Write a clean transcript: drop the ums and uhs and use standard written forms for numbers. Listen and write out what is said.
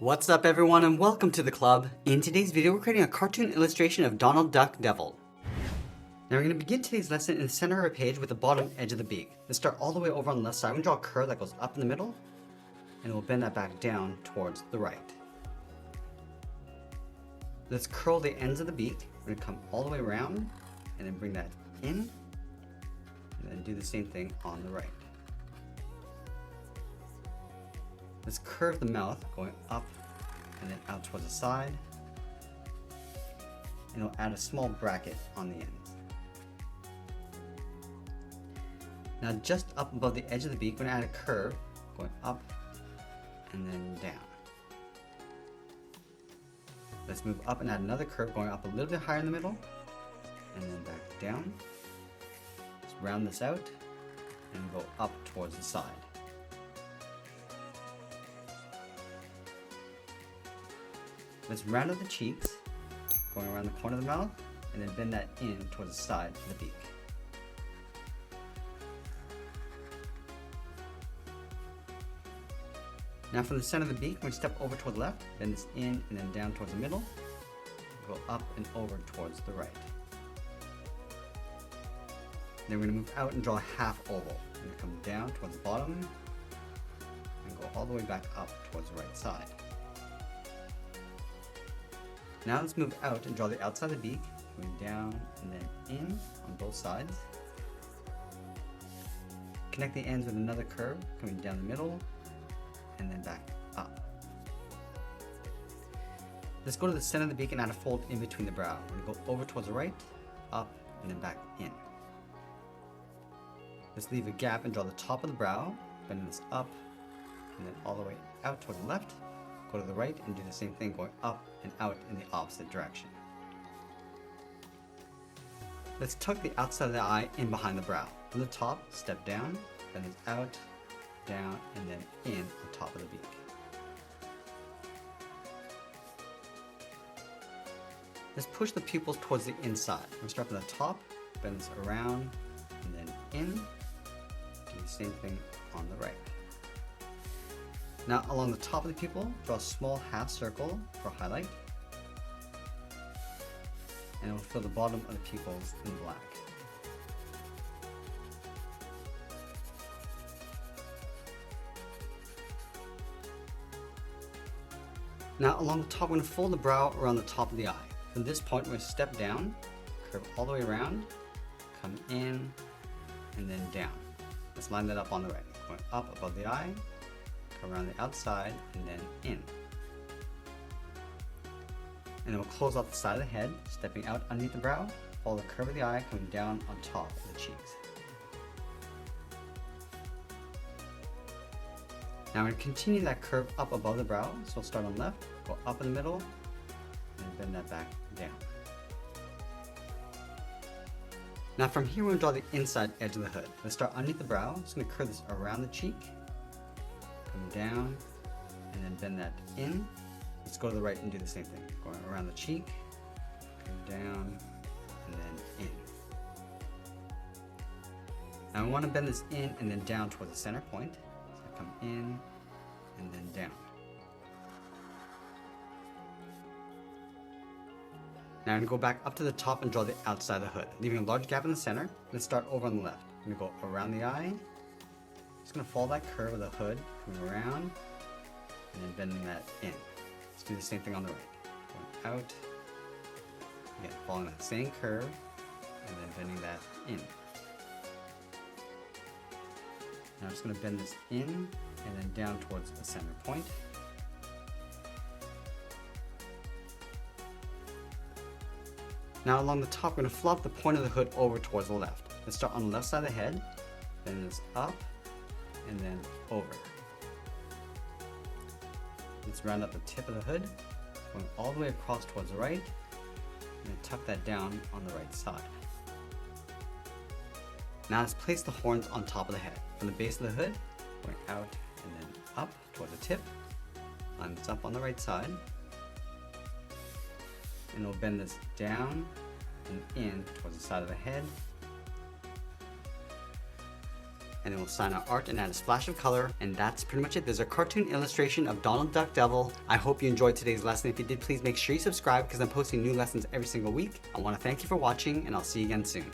What's up everyone and welcome to the club. In today's video we're creating a cartoon illustration of Donald Duck Devil. Now we're going to begin today's lesson in the center of our page with the bottom edge of the beak. Let's start all the way over on the left side. We're going to draw a curve that goes up in the middle and we'll bend that back down towards the right. Let's curl the ends of the beak. We're going to come all the way around and then bring that in and then do the same thing on the right. Let's curve the mouth going up and then out towards the side. And we'll add a small bracket on the ends. Now just up above the edge of the beak, we're going to add a curve going up and then down. Let's move up and add another curve going up a little bit higher in the middle and then back down. Let's round this out and go up towards the side. Let's round out the cheeks, going around the corner of the mouth, and then bend that in towards the side of the beak. Now from the center of the beak, we're going to step over toward the left, bend this in and then down towards the middle, go up and over towards the right. Then we're going to move out and draw a half oval. We're going to come down towards the bottom and go all the way back up towards the right side. Now let's move out and draw the outside of the beak, going down and then in on both sides. Connect the ends with another curve, coming down the middle and then back up. Let's go to the center of the beak and add a fold in between the brow. We're going to go over towards the right, up, and then back in. Let's leave a gap and draw the top of the brow, bend this up, and then all the way out towards the left. Go to the right and do the same thing, going up and out in the opposite direction. Let's tuck the outside of the eye in behind the brow. From the top, step down, bend this out, down, and then in on top of the beak. Let's push the pupils towards the inside. We'll start from the top, bend this around, and then in. Do the same thing on the right. Now along the top of the pupil, draw a small half circle for highlight. And we'll fill the bottom of the pupils in black. Now along the top, we're going to fold the brow around the top of the eye. From this point, we're going to step down, curve all the way around, come in, and then down. Let's line that up on the right. Going up above the eye, around the outside and then in. And then we'll close off the side of the head, stepping out underneath the brow, follow the curve of the eye coming down on top of the cheeks. Now we're going to continue that curve up above the brow, so we'll start on the left, go up in the middle, and bend that back down. Now from here we're going to draw the inside edge of the hood. Let's start underneath the brow, just going to curve this around the cheek, come down, and then bend that in. Let's go to the right and do the same thing. Going around the cheek, come down, and then in. Now we want to bend this in and then down towards the center point. So come in, and then down. Now I'm going to go back up to the top and draw the outside of the hood, leaving a large gap in the center. Let's start over on the left. I'm going to go around the eye. Just going to follow that curve of the hood, coming around, and then bending that in. Let's do the same thing on the right. Going out, again, following that same curve, and then bending that in. Now I'm just going to bend this in, and then down towards the center point. Now along the top, we're going to flop the point of the hood over towards the left. Let's start on the left side of the head, bend this up, and then over. Let's round up the tip of the hood, going all the way across towards the right, and then tuck that down on the right side. Now let's place the horns on top of the head. From the base of the hood, going out and then up towards the tip, line this up on the right side, and we'll bend this down and in towards the side of the head, and then we'll sign our art and add a splash of color, and that's pretty much it. There's a cartoon illustration of Donald Duck Devil. I hope you enjoyed today's lesson. If you did, please make sure you subscribe because I'm posting new lessons every single week. I want to thank you for watching, and I'll see you again soon.